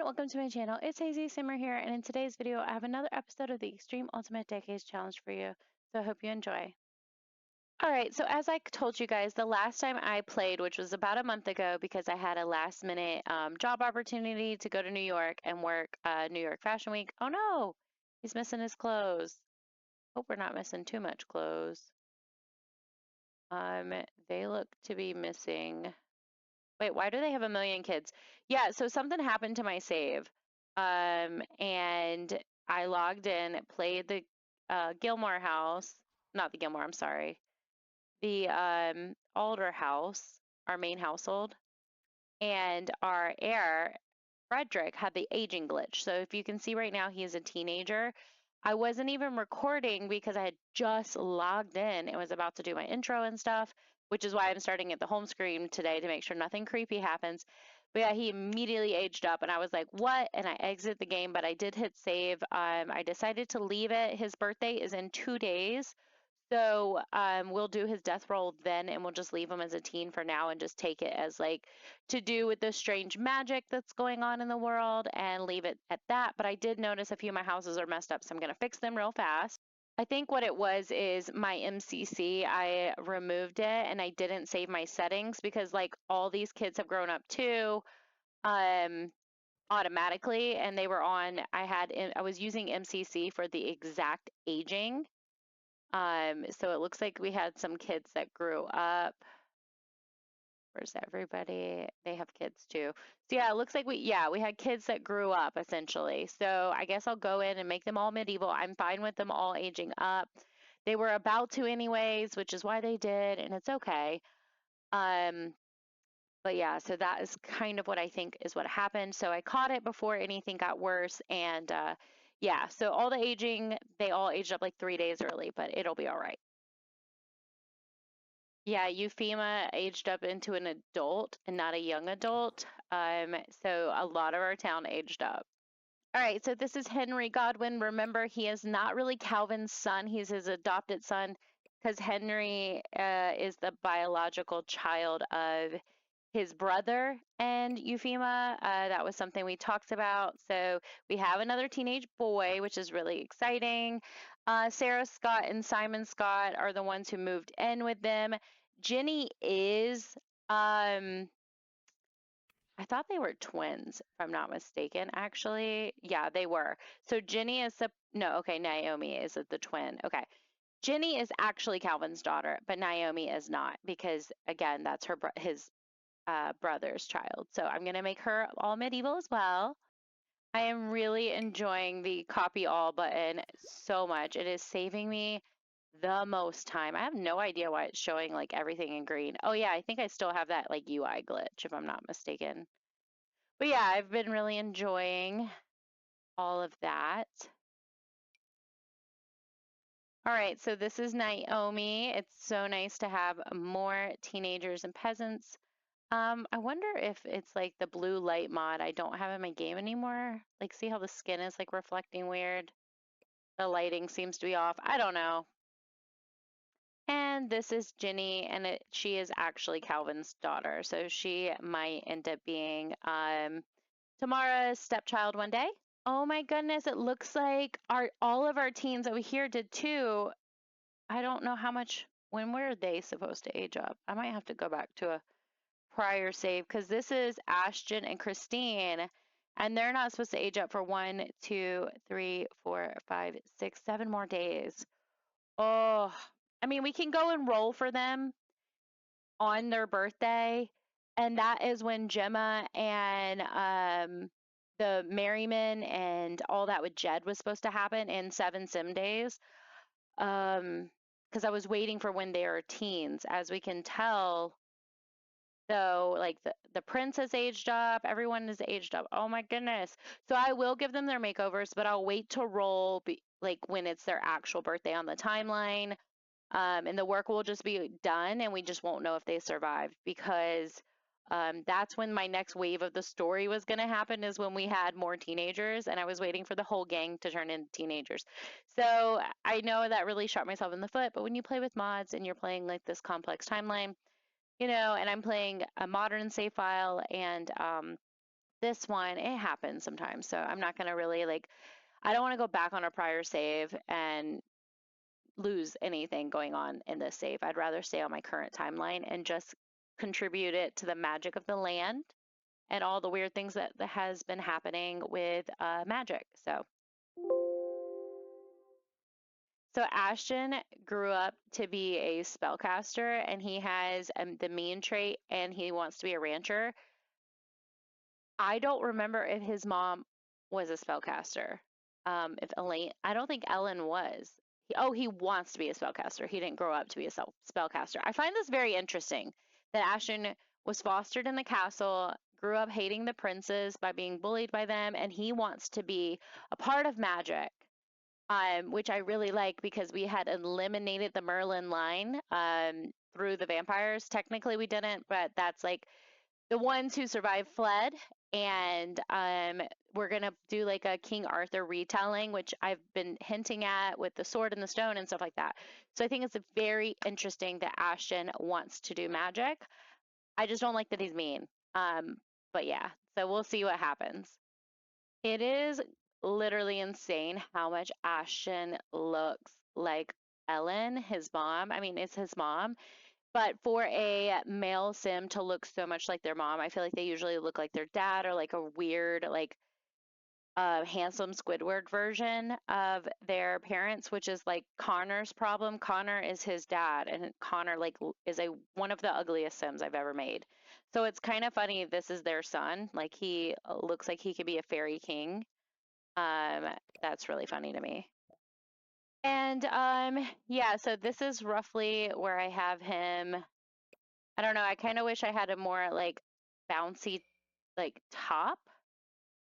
everyone, welcome to my channel. It's Haysie Simmer here, and in today's video I have another episode of the Extreme Ultimate Decades Challenge for you, so I hope you enjoy. Alright, so as I told you guys, the last time I played, which was about a month ago because I had a last minute job opportunity to go to New York and work New York Fashion Week. Oh no, he's missing his clothes. Hope we're not missing too much clothes. They look to be missing... Wait, why do they have a million kids? Yeah, so something happened to my save. And I logged in, played the Gilmore house, not the Gilmore, I'm sorry. The Alder house, our main household. And our heir, Frederick, had the aging glitch. So if you can see right now, he is a teenager. I wasn't even recording because I had just logged in and was about to do my intro and stuff, which is why I'm starting at the home screen today to make sure nothing creepy happens. But yeah, he immediately aged up and I was like, what? And I exit the game, but I did hit save. I decided to leave it. His birthday is in 2 days. So we'll do his death roll then, and we'll just leave him as a teen for now and just take it as like to do with the strange magic that's going on in the world and leave it at that. But I did notice a few of my houses are messed up, so I'm going to fix them real fast. I think what it was is my MCC, I removed it and I didn't save my settings because like all these kids have grown up too automatically, and they were on, I was using MCC for the exact aging. So it looks like we had some kids that grew up. Where's everybody? They have kids too. So yeah, it looks like we had kids that grew up essentially. So I guess I'll go in and make them all medieval. I'm fine with them all aging up. They were about to anyways, which is why they did, and it's okay. But yeah, so that is kind of what I think is what happened. So I caught it before anything got worse, and yeah, so all the aging, they all aged up like 3 days early, but it'll be all right. Yeah, Euphema aged up into an adult and not a young adult. So a lot of our town aged up. All right, so this is Henry Godwin. Remember, he is not really Calvin's son. He's his adopted son because Henry is the biological child of his brother and Euphema. That was something we talked about. So we have another teenage boy, which is really exciting. Sarah Scott and Simon Scott are the ones who moved in with them. Jenny is, I thought they were twins, if I'm not mistaken, actually. Yeah, they were. So Jenny is Naomi is the twin. Okay. Jenny is actually Calvin's daughter, but Naomi is not because, again, that's his brother's child. So I'm going to make her all medieval as well. I am really enjoying the copy all button so much. It is saving me the most time. I have no idea why it's showing like everything in green. Oh yeah, I think I still have that like UI glitch if I'm not mistaken. But yeah, I've been really enjoying all of that. All right, so this is Naomi. It's so nice to have more teenagers and peasants. I wonder if it's like the blue light mod I don't have in my game anymore. Like, see how the skin is like reflecting weird? The lighting seems to be off. I don't know. And this is Ginny, and she is actually Calvin's daughter. So she might end up being Tamara's stepchild one day. Oh my goodness, it looks like all of our teens over here did too. I don't know when were they supposed to age up? I might have to go back to a prior save because this is Ashton and Christine, and they're not supposed to age up for 1, 2, 3, 4, 5, 6, 7 more days. Oh, I mean, we can go and roll for them on their birthday, and that is when Gemma and the Merriman and all that with Jed was supposed to happen in 7 sim days. Because I was waiting for when they are teens. As we can tell, so like the prince has aged up, everyone is aged up. Oh my goodness. So I will give them their makeovers, but I'll wait to roll like when it's their actual birthday on the timeline. And the work will just be done and we just won't know if they survived because that's when my next wave of the story was going to happen, is when we had more teenagers and I was waiting for the whole gang to turn into teenagers. So I know that really shot myself in the foot, but when you play with mods and you're playing like this complex timeline, and I'm playing a modern save file and this one, it happens sometimes. So I'm not going to really I don't want to go back on a prior save and lose anything going on in this save. I'd rather stay on my current timeline and just contribute it to the magic of the land and all the weird things that has been happening with magic. So Ashton grew up to be a spellcaster, and he has the mean trait, and he wants to be a rancher. I don't remember if his mom was a spellcaster. If Elaine, I don't think Ellen was. He wants to be a spellcaster. He didn't grow up to be a spellcaster. I find this very interesting that Ashton was fostered in the castle, grew up hating the princes by being bullied by them, and he wants to be a part of magic, which I really like because we had eliminated the Merlin line through the vampires. Technically, we didn't, but that's like the ones who survived fled, and we're gonna do like a King Arthur retelling, which I've been hinting at with the sword and the stone and stuff like that. So I think it's very interesting that Ashton wants to do magic. I just don't like that he's mean. But yeah, so we'll see what happens. It is literally insane how much Ashton looks like Ellen, his mom. I mean, it's his mom, but for a male sim to look so much like their mom, I feel like they usually look like their dad or like a weird, handsome Squidward version of their parents, which is like Connor's problem. Connor is his dad, and Connor is one of the ugliest sims I've ever made. So it's kind of funny. This is their son. Like he looks like he could be a fairy king. That's really funny to me. And yeah, so this is roughly where I have him. I don't know. I kind of wish I had a more bouncy top,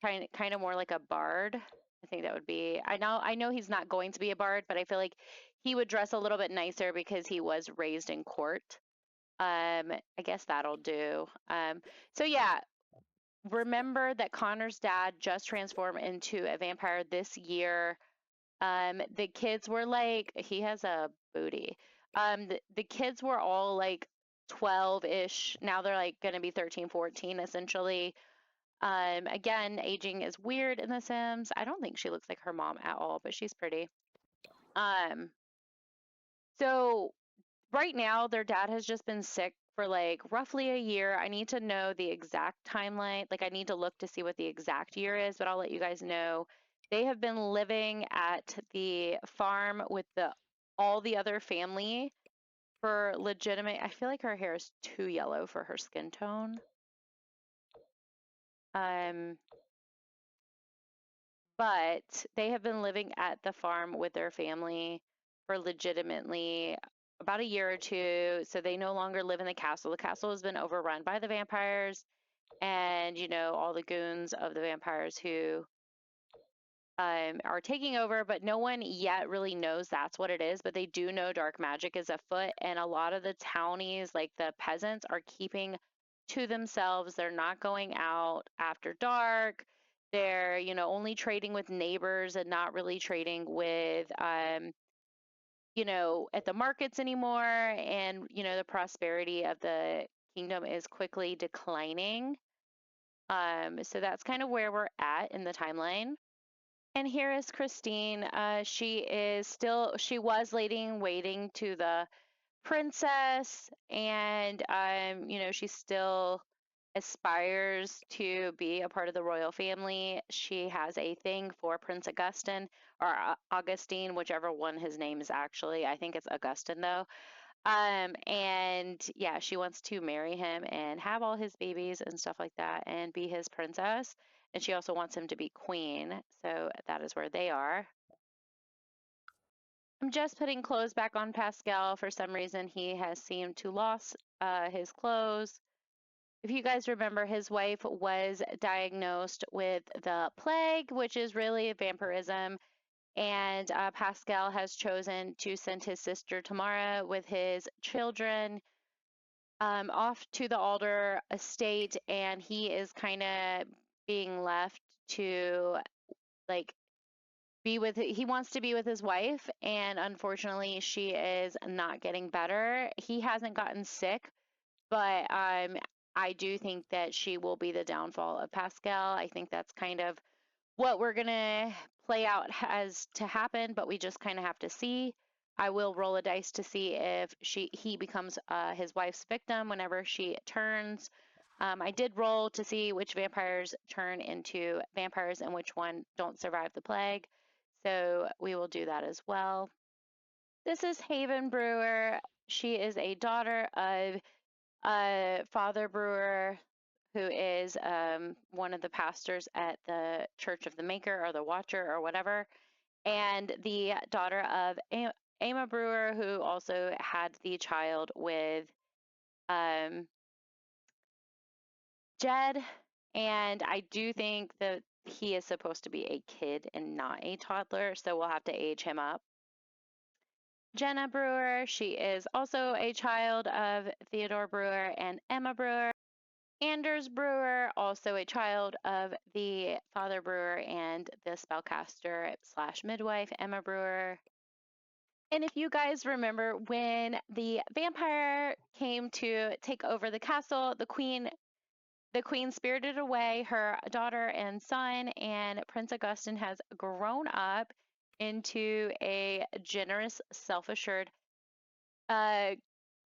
kind of more like a bard. I think that would be. I know he's not going to be a bard, but I feel like he would dress a little bit nicer because he was raised in court. I guess that'll do. So yeah, remember that Connor's dad just transformed into a vampire this year. The kids were like, he has a booty. The kids were all like 12-ish. Now they're like going to be 13, 14 essentially. Again, aging is weird in The Sims. I don't think she looks like her mom at all, but she's pretty. Um, so right now their dad has just been sick for like roughly a year. I need to know the exact timeline. Like I need to look to see what the exact year is, but I'll let you guys know. They have been living at the farm with all the other family for legitimate. I feel like her hair is too yellow for her skin tone. Um, but they have been living at the farm with their family for legitimately about a year or two. So they no longer live in the castle. The castle has been overrun by the vampires and, all the goons of the vampires who are taking over, but no one yet really knows that's what it is. But they do know dark magic is afoot, and a lot of the townies, like the peasants, are keeping to themselves. They're not going out after dark. They're, only trading with neighbors and not really trading with, at the markets anymore. And, the prosperity of the kingdom is quickly declining. So that's kind of where we're at in the timeline. And here is Christine. She was waiting to the princess, and she still aspires to be a part of the royal family. She has a thing for Prince Augustine or Augustine, whichever one his name is actually. I think it's Augustine though. And yeah, she wants to marry him and have all his babies and stuff like that and be his princess. And she also wants him to be queen. So that is where they are. I'm just putting clothes back on Pascal. For some reason, he has seemed to lost his clothes. If you guys remember, his wife was diagnosed with the plague, which is really vampirism. And Pascal has chosen to send his sister Tamara with his children off to the Alder estate, and he is kind of being left to he wants to be with his wife, and unfortunately she is not getting better. He hasn't gotten sick, but I do think that she will be the downfall of Pascal. I think that's kind of what we're going to play out as to happen, but we just kind of have to see. I will roll a dice to see if he becomes his wife's victim whenever she turns. I did roll to see which vampires turn into vampires and which one don't survive the plague. So we will do that as well. This is Haven Brewer. She is a daughter of Father Brewer, who is one of the pastors at the Church of the Maker or the Watcher or whatever, and the daughter of Ama Brewer, who also had the child with Jed. And I do think that he is supposed to be a kid and not a toddler, so we'll have to age him up. Jenna Brewer, she is also a child of Theodore Brewer and Emma Brewer. Anders Brewer, also a child of the Father Brewer and the spellcaster / midwife Emma Brewer. And if you guys remember when the vampire came to take over the castle, the queen spirited away her daughter and son, and Prince Augustin has grown up into a generous, self-assured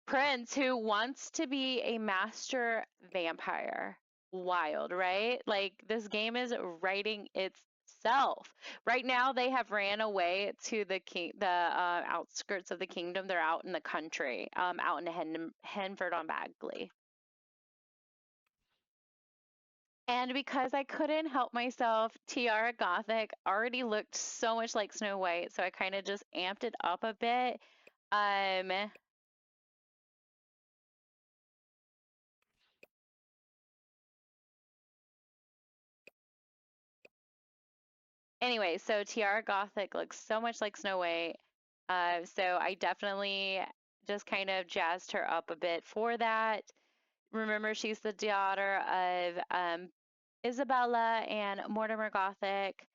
prince who wants to be a master vampire. Wild, right? Like this game is writing itself. Right now, they have ran away to the outskirts of the kingdom. They're out in the country, out in Henford on Bagley. And because I couldn't help myself, Tiara Gothic already looked so much like Snow White, so I kind of just amped it up a bit. Anyway, so Tiara Gothic looks so much like Snow White. So I definitely just kind of jazzed her up a bit for that. Remember, she's the daughter of Isabella and Mortimer Gothic,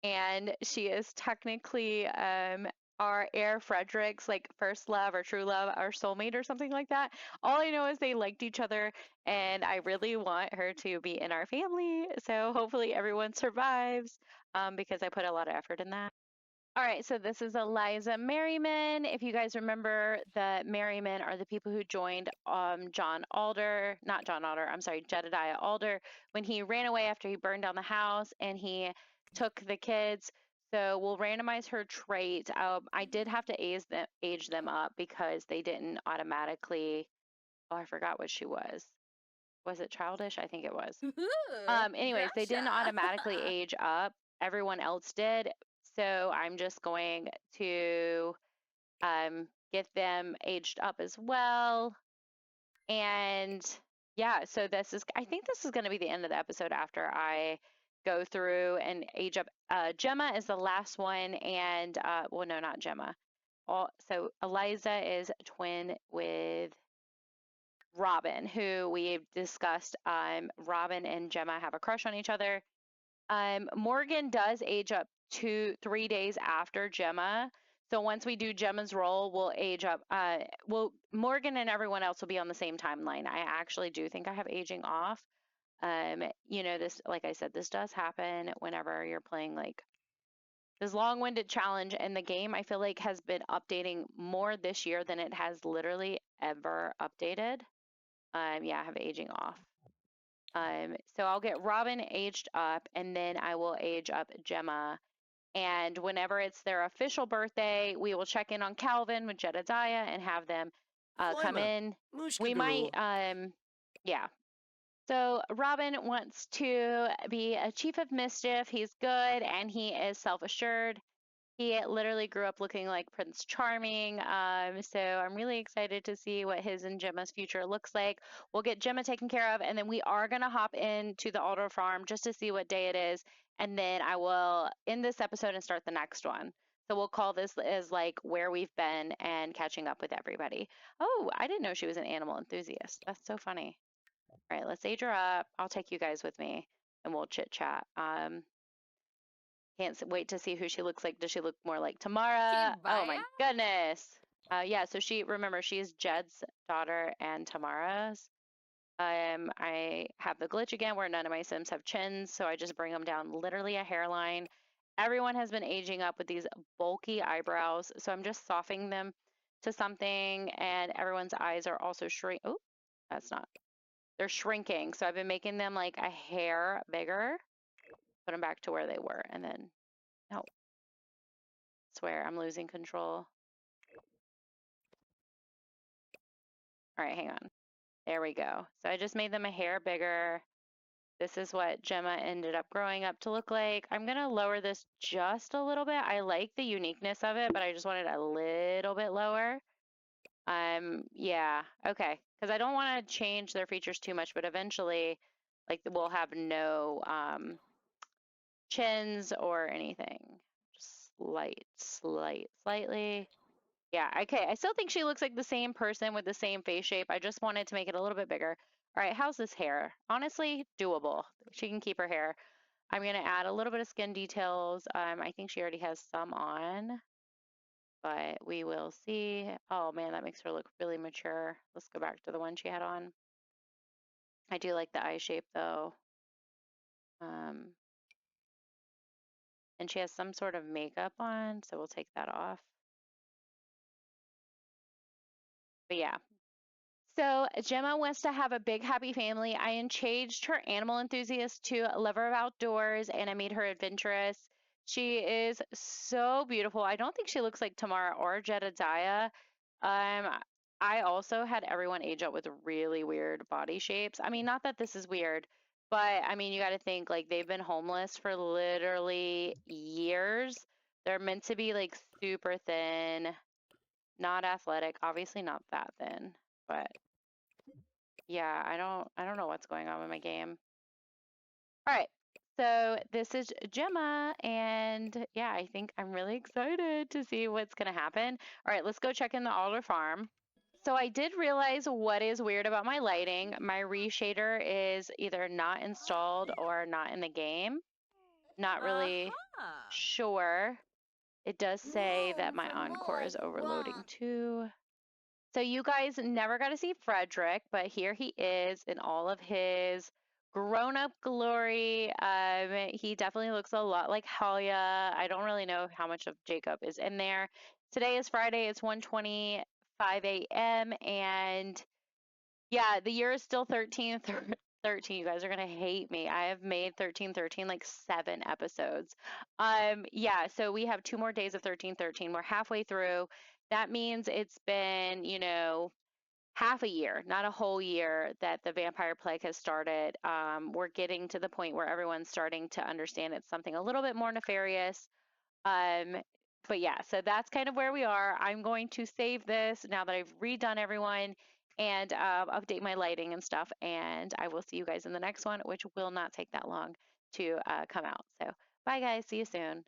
and she is technically our heir Frederick's like first love or true love, our soulmate or something like that. All I know is they liked each other, and I really want her to be in our family. So hopefully everyone survives because I put a lot of effort in that. All right, so this is Eliza Merriman. If you guys remember, the Merriman are the people who joined John Alder, not John Alder, I'm sorry, Jedediah Alder, when he ran away after he burned down the house and he took the kids. So we'll randomize her trait. I did have to age them up because they didn't automatically, oh, I forgot what she was. Was it childish? I think it was. Anyways, they didn't automatically age up. Everyone else did. So I'm just going to get them aged up as well. And yeah, so I think this is going to be the end of the episode after I go through and age up. Gemma is the last one. And well, no, not Gemma. So Eliza is twin with Robin, who we've discussed. Robin and Gemma have a crush on each other. Morgan does age up 3 days after Gemma. So once we do Gemma's role, we'll age up. Morgan and everyone else will be on the same timeline. I actually do think I have aging off. This, like I said, this does happen whenever you're playing like this long-winded challenge, and the game I feel like has been updating more this year than it has literally ever updated. Yeah, I have aging off. So I'll get Robin aged up, and then I will age up Gemma. And whenever it's their official birthday, we will check in on Calvin with Jedediah and have them come in. We might, yeah. So Robin wants to be a chief of mischief. He's good and he is self-assured. He literally grew up looking like Prince Charming. So I'm really excited to see what his and Gemma's future looks like. We'll get Gemma taken care of, and then we are going to hop into the Alder Farm just to see what day it is. And then I will end this episode and start the next one. So we'll call this as like where we've been and catching up with everybody. Oh, I didn't know she was an animal enthusiast. That's so funny. All right, let's age her up. I'll take you guys with me and we'll chit chat. Can't wait to see who she looks like. Does she look more like Tamara? Oh my goodness. Yeah, so she's Jed's daughter and Tamara's. I have the glitch again where none of my Sims have chins, so I just bring them down literally a hairline. Everyone has been aging up with these bulky eyebrows, so I'm just softening them to something, and everyone's eyes are also shrink. Oh, that's not. They're shrinking, so I've been making them like a hair bigger. Put them back to where they were, and then no, swear I'm losing control. All right, hang on. There we go. So I just made them a hair bigger. This is what Gemma ended up growing up to look like. I'm going to lower this just a little bit. I like the uniqueness of it, but I just want it a little bit lower. Yeah, okay. Because I don't want to change their features too much, but eventually, like, we'll have no chins or anything. Just slightly. Yeah, okay. I still think she looks like the same person with the same face shape. I just wanted to make it a little bit bigger. All right, how's this hair? Honestly, doable. She can keep her hair. I'm going to add a little bit of skin details. I think she already has some on, but we will see. Oh man, that makes her look really mature. Let's go back to the one she had on. I do like the eye shape though. And she has some sort of makeup on, so we'll take that off. But yeah, so Gemma wants to have a big happy family. I changed her animal enthusiast to a lover of outdoors, and I made her adventurous. She is so beautiful. I don't think she looks like Tamara or Jedediah. I also had everyone age up with really weird body shapes. I mean, not that this is weird, but I mean, you got to think like they've been homeless for literally years. They're meant to be like super thin, not athletic, obviously not that thin, but yeah, I don't know what's going on with my game. All right. So this is Gemma, and yeah, I think I'm really excited to see what's gonna happen. All right, let's go check in the alder farm. So I did realize what is weird about my lighting. My reshader is either not installed or not in the game. Not really sure. It does say that my encore is overloading too. So you guys never got to see Frederick, but here he is in all of his grown-up glory. He definitely looks a lot like Halia. I don't really know how much of Jacob is in there. Today is Friday. It's 1:25 a.m. And yeah, the year is still 1313. You guys are gonna hate me. I have made 1313 like 7 episodes. Yeah, so we have 2 more days of 1313. We're halfway through. That means it's been, half a year, not a whole year that the vampire plague has started. We're getting to the point where everyone's starting to understand it's something a little bit more nefarious. Um, but yeah, so that's kind of where we are. I'm going to save this now that I've redone everyone and update my lighting and stuff. And I will see you guys in the next one, which will not take that long to come out. So bye, guys. See you soon.